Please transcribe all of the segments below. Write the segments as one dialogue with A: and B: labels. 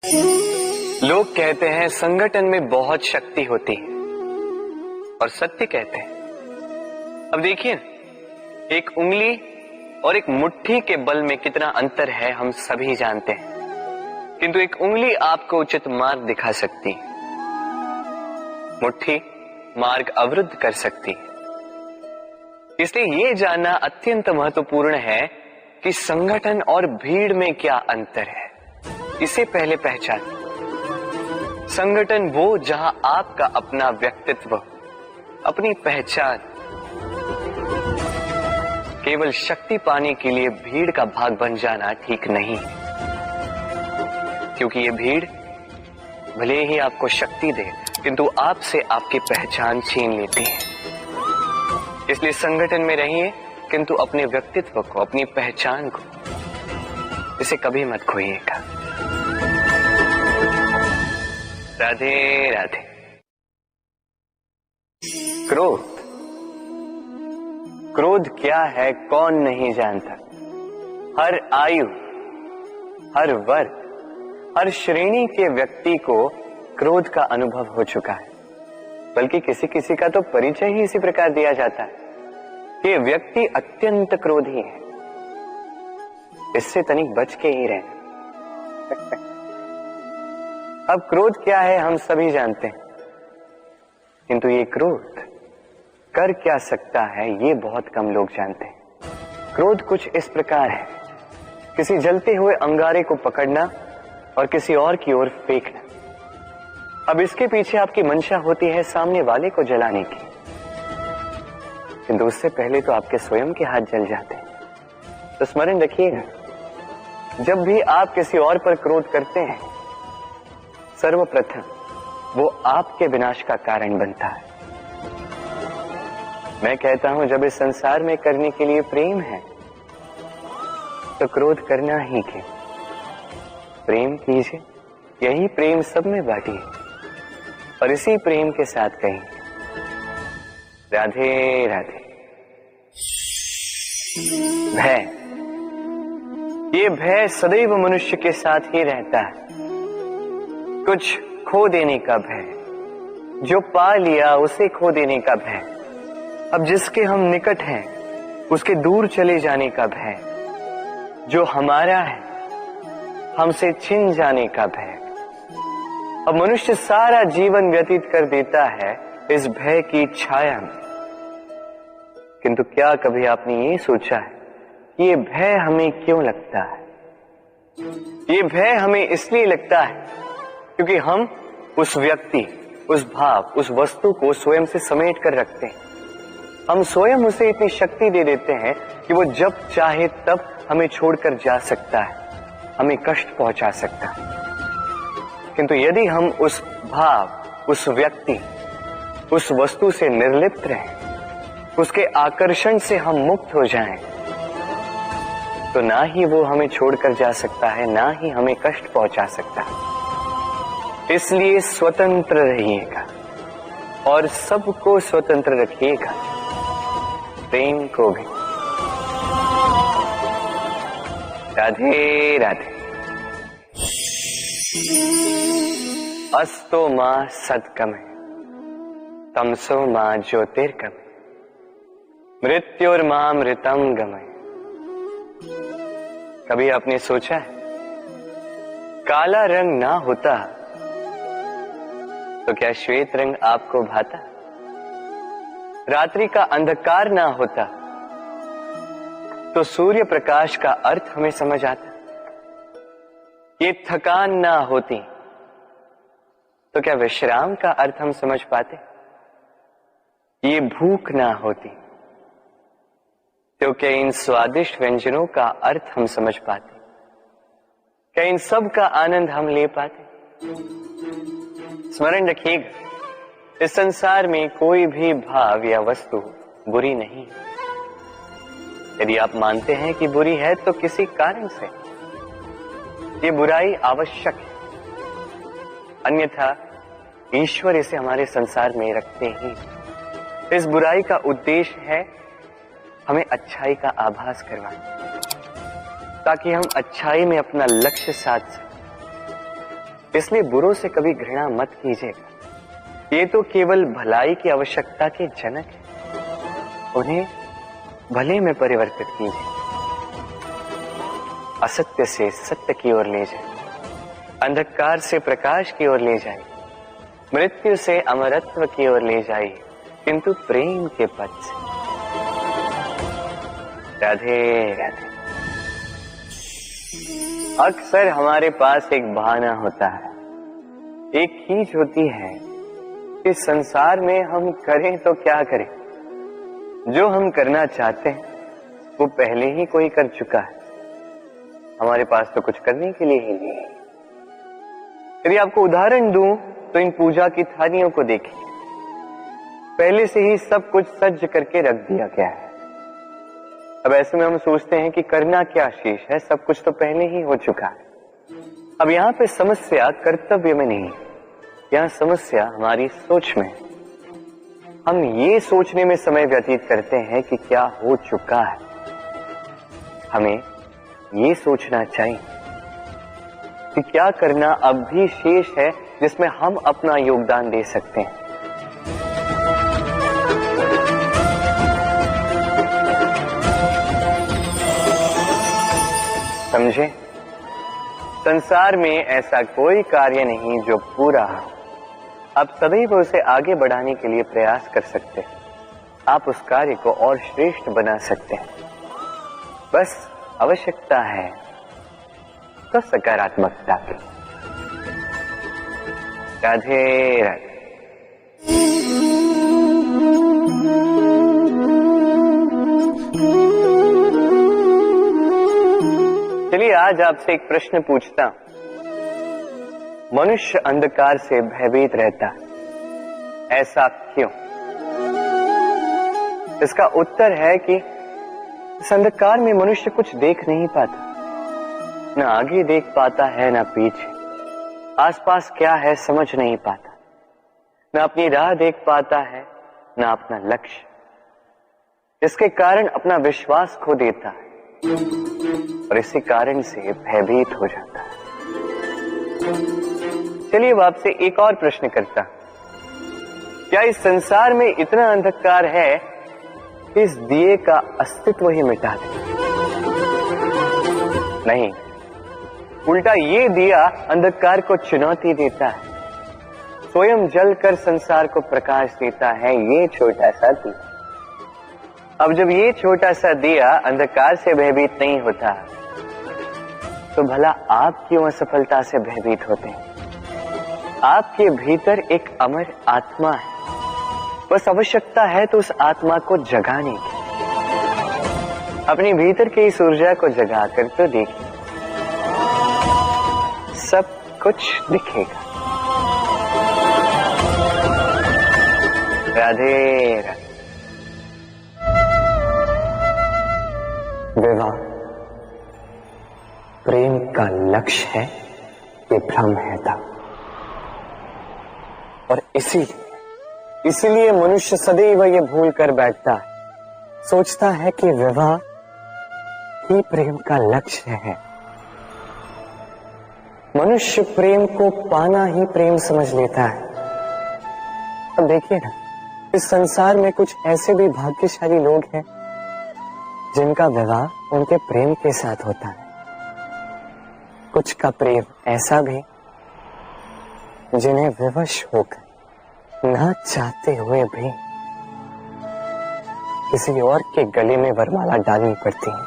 A: लोग कहते हैं संगठन में बहुत शक्ति होती है और सत्य कहते हैं। अब देखिए, एक उंगली और एक मुट्ठी के बल में कितना अंतर है हम सभी जानते हैं, किंतु एक उंगली आपको उचित मार्ग दिखा सकती है, मुट्ठी मार्ग अवरुद्ध कर सकती है। इसलिए यह जानना अत्यंत महत्वपूर्ण है कि संगठन और भीड़ में क्या अंतर है। इसे पहले पहचान। संगठन वो जहां आपका अपना व्यक्तित्व, अपनी पहचान, केवल शक्ति पाने के लिए भीड़ का भाग बन जाना ठीक नहीं, क्योंकि ये भीड़ भले ही आपको शक्ति दे किंतु आपसे आपकी पहचान छीन लेती है। इसलिए संगठन में रहिए किंतु अपने व्यक्तित्व को, अपनी पहचान को, इसे कभी मत खोइएगा। राधे राधे। क्रोध, क्रोध क्या है कौन नहीं जानता। हर आयु, हर वर्ग, हर श्रेणी के व्यक्ति को क्रोध का अनुभव हो चुका है। बल्कि किसी किसी का तो परिचय ही इसी प्रकार दिया जाता है कि व्यक्ति अत्यंत क्रोधी है, इससे तनिक बच के ही रहे। अब क्रोध क्या है हम सभी जानते हैं, किंतु ये क्रोध कर क्या सकता है ये बहुत कम लोग जानते हैं। क्रोध कुछ इस प्रकार है, किसी जलते हुए अंगारे को पकड़ना और किसी और की ओर फेंकना। अब इसके पीछे आपकी मंशा होती है सामने वाले को जलाने की, किंतु उससे पहले तो आपके स्वयं के हाथ जल जाते हैं। तो स्मरण रखिएगा, जब भी आप किसी और पर क्रोध करते हैं, सर्वप्रथम वो आपके विनाश का कारण बनता है। मैं कहता हूं, जब इस संसार में करने के लिए प्रेम है तो क्रोध करना ही क्यों। प्रेम कीजिए, यही प्रेम सब में बांटिए और इसी प्रेम के साथ कहेंगे राधे राधे। भय, ये भय सदैव मनुष्य के साथ ही रहता है। कुछ खो देने का भय, जो पा लिया उसे खो देने का भय। अब जिसके हम निकट हैं उसके दूर चले जाने का भय, जो हमारा है हमसे छिन जाने का भय। अब मनुष्य सारा जीवन व्यतीत कर देता है इस भय की छाया में। किंतु क्या कभी आपने ये सोचा है कि ये भय हमें क्यों लगता है? ये भय हमें इसलिए लगता है क्योंकि हम उस व्यक्ति, उस भाव, उस वस्तु को स्वयं से समेट कर रखते हैं। हम स्वयं उसे इतनी शक्ति दे देते हैं कि वो जब चाहे तब हमें छोड़कर जा सकता है, हमें कष्ट पहुंचा सकता है। किंतु यदि हम उस भाव, उस व्यक्ति, उस वस्तु से निर्लिप्त रहें, उसके आकर्षण से हम मुक्त हो जाएं, तो ना ही वो हमें छोड़कर जा सकता है, ना ही हमें कष्ट पहुंचा सकता है। इसलिए स्वतंत्र रहिएगा और सबको स्वतंत्र रखिएगा, प्रेम को भी। राधे राधे। अस्तो मां सद्गमय, तमसो मां ज्योतिर्गमय, मृत्युर्मां मृतम गमय। कभी आपने सोचा है, काला रंग ना होता तो क्या श्वेत रंग आपको भाता? रात्रि का अंधकार ना होता तो सूर्य प्रकाश का अर्थ हमें समझ आता? ये थकान ना होती तो क्या विश्राम का अर्थ हम समझ पाते? ये भूख ना होती तो क्या इन स्वादिष्ट व्यंजनों का अर्थ हम समझ पाते? क्या इन सब का आनंद हम ले पाते? स्मरण रखिएगा, इस संसार में कोई भी भाव या वस्तु बुरी नहीं है। यदि आप मानते हैं कि बुरी है तो किसी कारण से ये बुराई आवश्यक है, अन्यथा ईश्वर इसे हमारे संसार में रखते ही। इस बुराई का उद्देश्य है हमें अच्छाई का आभास करवाना, ताकि हम अच्छाई में अपना लक्ष्य साध सकें। इसलिए बुरों से कभी घृणा मत कीजिएगा। ये तो केवल भलाई की आवश्यकता के जनक है, उन्हें भले में परिवर्तित कीजिए। असत्य से सत्य की ओर ले जाए, अंधकार से प्रकाश की ओर ले जाए, मृत्यु से अमरत्व की ओर ले जाइए, किंतु प्रेम के पथ से। राधे राधे। अक्सर हमारे पास एक बहाना होता है, एक खींच होती है कि संसार में हम करें तो क्या करें, जो हम करना चाहते हैं वो पहले ही कोई कर चुका है, हमारे पास तो कुछ करने के लिए ही नहीं है। यदि आपको उदाहरण दूं तो इन पूजा की थालियों को देखिए, पहले से ही सब कुछ सज्ज करके रख दिया गया है। अब ऐसे में हम सोचते हैं कि करना क्या शेष है, सब कुछ तो पहले ही हो चुका है। अब यहाँ पे समस्या कर्तव्य में नहीं है, यहाँ समस्या हमारी सोच में है। हम ये सोचने में समय व्यतीत करते हैं कि क्या हो चुका है। हमें ये सोचना चाहिए कि क्या करना अब भी शेष है जिसमें हम अपना योगदान दे सकते हैं। समझे? संसार में ऐसा कोई कार्य नहीं जो पूरा हो। आप सदैव उसे आगे बढ़ाने के लिए प्रयास कर सकते हैं, आप उस कार्य को और श्रेष्ठ बना सकते हैं। बस आवश्यकता है तो सकारात्मकता की। राधे राधे। चलिए आज आपसे एक प्रश्न पूछता हूं। मनुष्य अंधकार से भयभीत रहता है, ऐसा क्यों? इसका उत्तर है कि इस अंधकार में मनुष्य कुछ देख नहीं पाता, न आगे देख पाता है न पीछे, आसपास क्या है समझ नहीं पाता, न अपनी राह देख पाता है न अपना लक्ष्य, इसके कारण अपना विश्वास खो देता है और इसी कारण से भयभीत हो जाता है। चलिए अब आपसे एक और प्रश्न करता हूं। क्या इस संसार में इतना अंधकार है कि इस दिए का अस्तित्व ही मिटा दे? नहीं, उल्टा ये दिया अंधकार को चुनौती देता है, स्वयं जलकर संसार को प्रकाश देता है ये छोटा सा दिया। अब जब ये छोटा सा दिया अंधकार से भयभीत नहीं होता, तो भला आप क्यों असफलता से भयभीत होते हैं? आपके भीतर एक अमर आत्मा है, बस आवश्यकता है तो उस आत्मा को जगाने की। अपने भीतर की इस ऊर्जा को जगाकर तो देखिए, सब कुछ दिखेगा। राधे राधे। विवाह प्रेम का लक्ष्य है, ये भ्रम है था। और इसीलिए मनुष्य सदैव ये भूल कर बैठता है, सोचता है कि विवाह ही प्रेम का लक्ष्य है। मनुष्य प्रेम को पाना ही प्रेम समझ लेता है। अब देखिए ना, इस संसार में कुछ ऐसे भी भाग्यशाली लोग हैं जिनका विवाह उनके प्रेम के साथ होता है। कुछ का प्रेम ऐसा भी जिन्हें विवश होकर ना चाहते हुए भी किसी और के गले में वरमाला डालनी पड़ती है।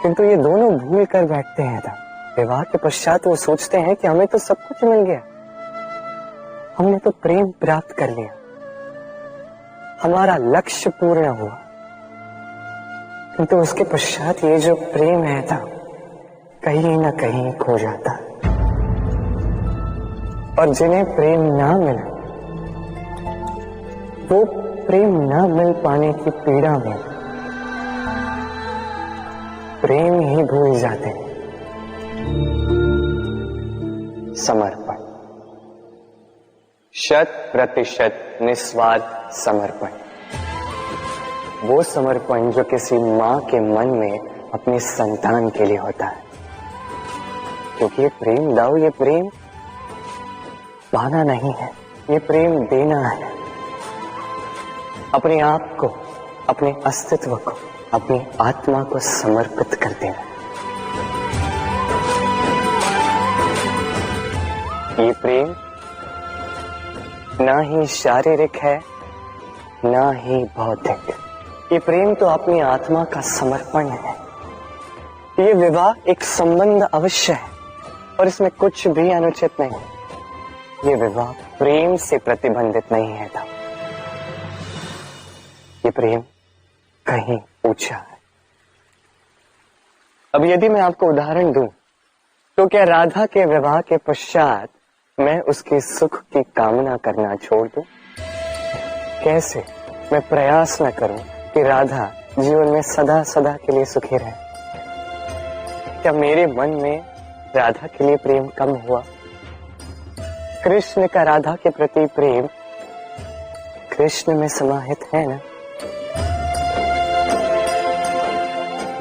A: किंतु ये दोनों भूल कर बैठते हैं था। विवाह के पश्चात वो सोचते हैं कि हमें तो सब कुछ मिल गया, हमने तो प्रेम प्राप्त कर लिया, हमारा लक्ष्य पूर्ण हुआ। किंतु उसके पश्चात ये जो प्रेम है था कहीं ना कहीं खो जाता। और जिन्हें प्रेम ना मिला वो प्रेम ना मिल पाने की पीड़ा में प्रेम ही भूल जाते हैं। समर्पण, 100% निस्वार्थ समर्पण, वो समर्पण जो किसी मां के मन में अपनी संतान के लिए होता है। क्योंकि ये प्रेम दाऊ, ये प्रेम पाना नहीं है, ये प्रेम देना है। अपने आप को, अपने अस्तित्व को, अपनी आत्मा को समर्पित कर देना। ये प्रेम ना ही शारीरिक है, ना ही भौतिक। ये प्रेम तो अपनी आत्मा का समर्पण है। ये विवाह एक संबंध अवश्य है और इसमें कुछ भी अनुचित नहीं। ये विवाह प्रेम से प्रतिबंधित नहीं है था। ये प्रेम कहीं ऊंचा है। अब यदि मैं आपको उदाहरण दूं, तो क्या राधा के विवाह के पश्चात मैं उसके सुख की कामना करना छोड़ दूं? कैसे मैं प्रयास न करूं कि राधा जीवन में सदा सदा के लिए सुखी रहे? क्या मेरे मन में राधा के लिए प्रेम कम हुआ? कृष्ण का राधा के प्रति प्रेम कृष्ण में समाहित है ना?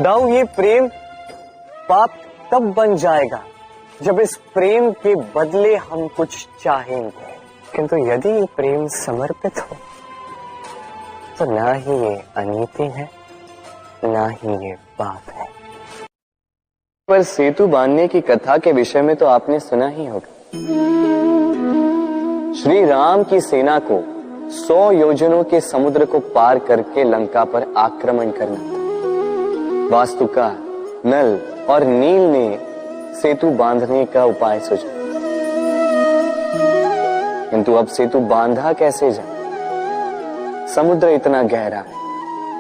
A: दाऊ, ये प्रेम पाप तब बन जाएगा जब इस प्रेम के बदले हम कुछ चाहेंगे। किंतु यदि ये प्रेम समर्पित हो तो ना ही ये अनीति है, ना ही ये पाप है। पर सेतु बांधने की कथा के विषय में तो आपने सुना ही होगा। श्री राम की सेना को 100 योजनों के समुद्र को पार करके लंका पर आक्रमण करना था। वास्तुकार, नल और नील ने सेतु बांधने का उपाय सोचा, किंतु अब सेतु बांधा कैसे जाए? समुद्र इतना गहरा है,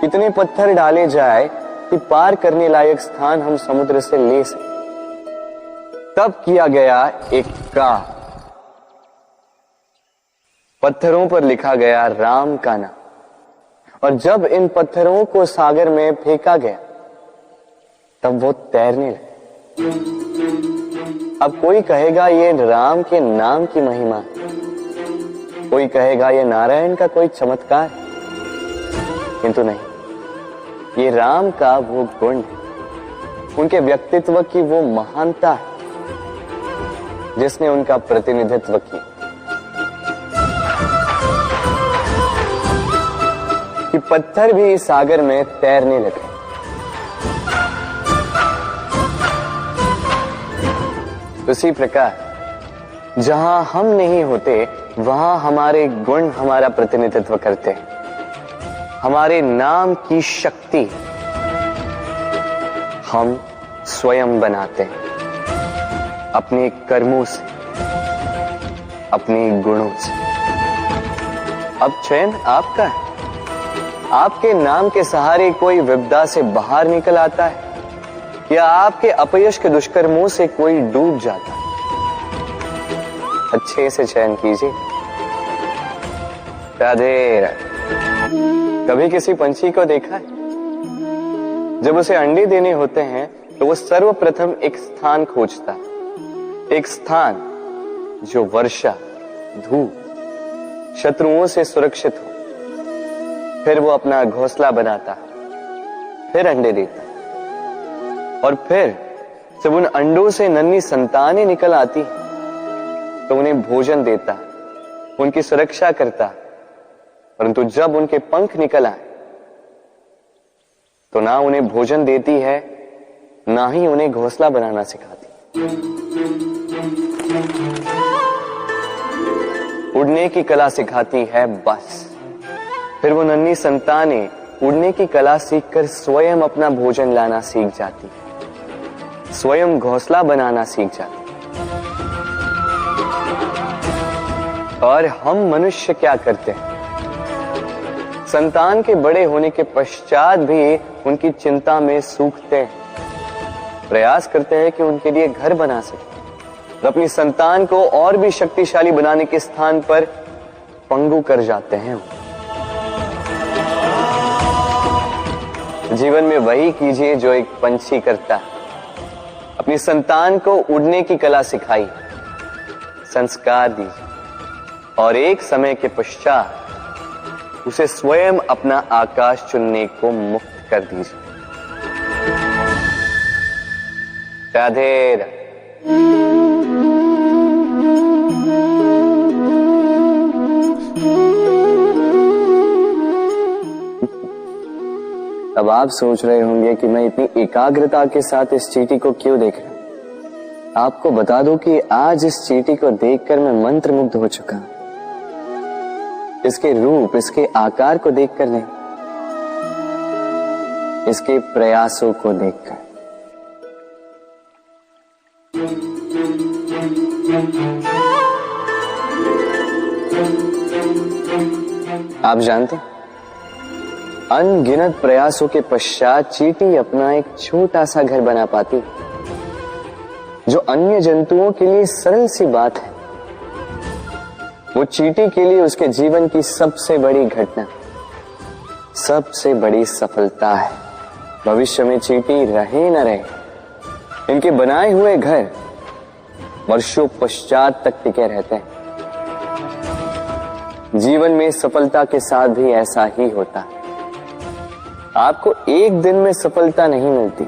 A: कितने पत्थर डाले जाए कि पार करने लायक स्थान हम समुद्र से ले सकें। तब किया गया एक काम, पत्थरों पर लिखा गया राम का नाम, और जब इन पत्थरों को सागर में फेंका गया तब वो तैरने लगे। अब कोई कहेगा ये राम के नाम की महिमा है, कोई कहेगा ये नारायण का कोई चमत्कार है, किंतु नहीं, ये राम का वो गुण है, उनके व्यक्तित्व की वो महानता है जिसने उनका प्रतिनिधित्व किया। कि पत्थर भी इस सागर में तैरने लगे। उसी प्रकार जहां हम नहीं होते वहां हमारे गुण हमारा प्रतिनिधित्व करते हैं। हमारे नाम की शक्ति हम स्वयं बनाते हैं अपने कर्मों से, अपने गुणों से। अब चयन आपका है। आपके नाम के सहारे कोई विपदा से बाहर निकल आता है या आपके अपयश के दुष्कर्मों से कोई डूब जाता है। अच्छे से चयन कीजिए। राधे राधे। कभी किसी पंछी को देखा है? जब उसे अंडे देने होते हैं तो वो सर्वप्रथम एक स्थान खोजता है, एक स्थान जो वर्षा, धूप, शत्रुओं से सुरक्षित हो। फिर वो अपना घोंसला बनाता है, फिर अंडे देता है, और फिर जब उन अंडों से नन्ही संतानें निकल आती हैं तो उन्हें भोजन देता है, उनकी सुरक्षा करता है। परंतु जब उनके पंख निकल आए तो ना उन्हें भोजन देती है, ना ही उन्हें घोंसला बनाना सिखाती। उड़ने की कला सिखाती है बस। फिर वो नन्ही संतानें उड़ने की कला सीखकर स्वयं अपना भोजन लाना सीख जाती है, स्वयं घोंसला बनाना सीख जाती है। और हम मनुष्य क्या करते हैं? संतान के बड़े होने के पश्चात भी उनकी चिंता में सूखते हैं, प्रयास करते हैं कि उनके लिए घर बना सके, अपनी संतान को और भी शक्तिशाली बनाने के स्थान पर पंगु कर जाते हैं। जीवन में वही कीजिए जो एक पंछी करता है। अपनी संतान को उड़ने की कला सिखाई, संस्कार दीजिए और एक समय के पश्चात उसे स्वयं अपना आकाश चुनने को मुक्त कर दीजिए। राधे राधे। अब आप सोच रहे होंगे कि मैं इतनी एकाग्रता के साथ इस चींटी को क्यों देख रहा हूं। आपको बता दूं कि आज इस चींटी को देखकर मैं मंत्रमुग्ध हो चुका हूं। इसके रूप, इसके आकार को देखकर नहीं, इसके प्रयासों को देखकर। आप जानते हैं, अनगिनत प्रयासों के पश्चात चींटी अपना एक छोटा सा घर बना पाती, जो अन्य जंतुओं के लिए सरल सी बात है। वो चींटी के लिए उसके जीवन की सबसे बड़ी घटना, सबसे बड़ी सफलता है। भविष्य में चींटी रहे न रहे, इनके बनाए हुए घर वर्षों पश्चात तक टिके रहते हैं। जीवन में सफलता के साथ भी ऐसा ही होता है। आपको एक दिन में सफलता नहीं मिलती,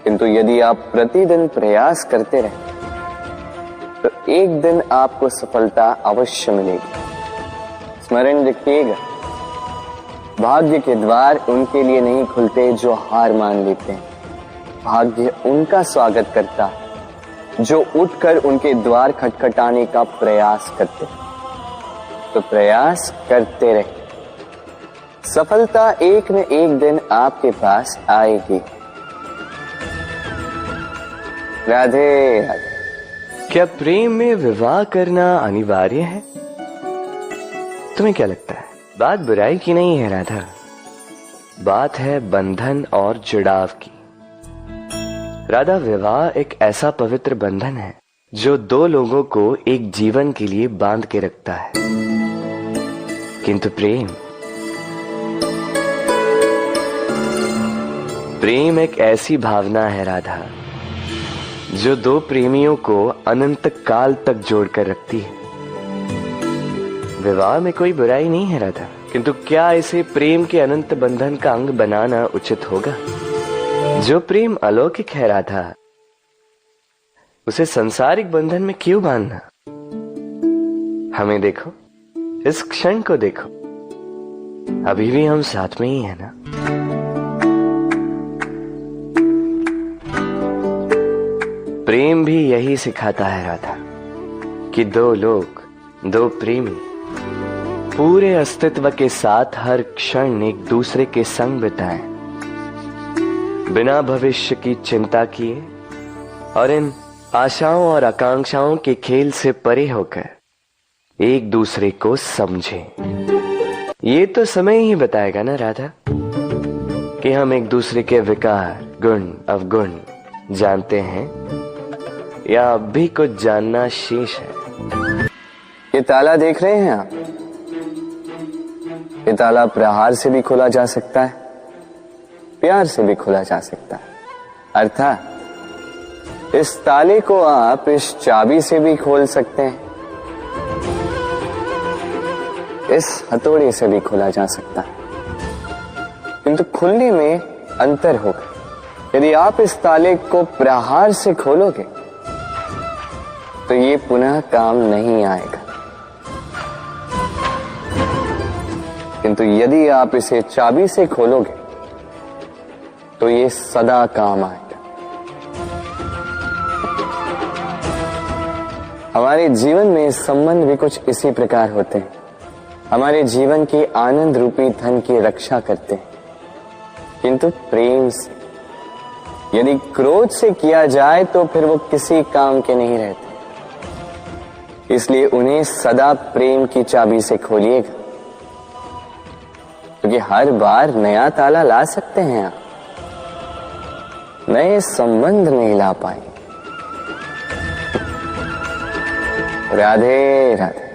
A: किंतु यदि आप प्रतिदिन प्रयास करते रहे तो एक दिन आपको सफलता अवश्य मिलेगी। स्मरण रखिएगा, भाग्य के द्वार उनके लिए नहीं खुलते जो हार मान लेते हैं। भाग्य उनका स्वागत करता जो उठकर उनके द्वार खटखटाने का प्रयास करते। तो प्रयास करते रहे, सफलता एक न एक दिन आपके पास आएगी। राधे राधे।
B: क्या प्रेम में विवाह करना अनिवार्य है? तुम्हें क्या लगता है? बात बुराई की नहीं है राधा, बात है बंधन और जुड़ाव की। राधा, विवाह एक ऐसा पवित्र बंधन है जो दो लोगों को एक जीवन के लिए बांध के रखता है। किंतु प्रेम एक ऐसी भावना है राधा, जो दो प्रेमियों को अनंत काल तक जोड़कर रखती है। विवाह में कोई बुराई नहीं है राधा, किंतु क्या इसे प्रेम के अनंत बंधन का अंग बनाना उचित होगा? जो प्रेम अलौकिक है राधा, उसे सांसारिक बंधन में क्यों बांधना? हमें देखो, इस क्षण को देखो, अभी भी हम साथ में ही है ना। प्रेम भी यही सिखाता है राधा कि दो लोग, दो प्रेमी पूरे अस्तित्व के साथ हर क्षण एक दूसरे के संग बिताएं, बिना भविष्य की चिंता किए और इन आशाओं और आकांक्षाओं के खेल से परे होकर एक दूसरे को समझें। ये तो समय ही बताएगा ना राधा कि हम एक दूसरे के विकार, गुण, अवगुण जानते हैं या अब भी कुछ जानना शेष है।
A: ये ताला देख रहे हैं आप? ये ताला प्रहार से भी खोला जा सकता है, प्यार से भी खोला जा सकता है। अर्थात इस ताले को आप इस चाबी से भी खोल सकते हैं, इस हथौड़े से भी खोला जा सकता है, किंतु खुलने में अंतर होगा। यदि आप इस ताले को प्रहार से खोलोगे तो ये पुनः काम नहीं आएगा, किंतु यदि आप इसे चाबी से खोलोगे तो ये सदा काम आएगा। हमारे जीवन में संबंध भी कुछ इसी प्रकार होते हैं। हमारे जीवन के आनंद रूपी धन की रक्षा करते हैं, किंतु प्रेम से। यदि क्रोध से किया जाए तो फिर वो किसी काम के नहीं रहते। इसलिए उन्हें सदा प्रेम की चाबी से खोलिएगा, क्योंकि हर बार नया ताला ला सकते हैं आप, नए संबंध नहीं ला पाएंगे। राधे राधे।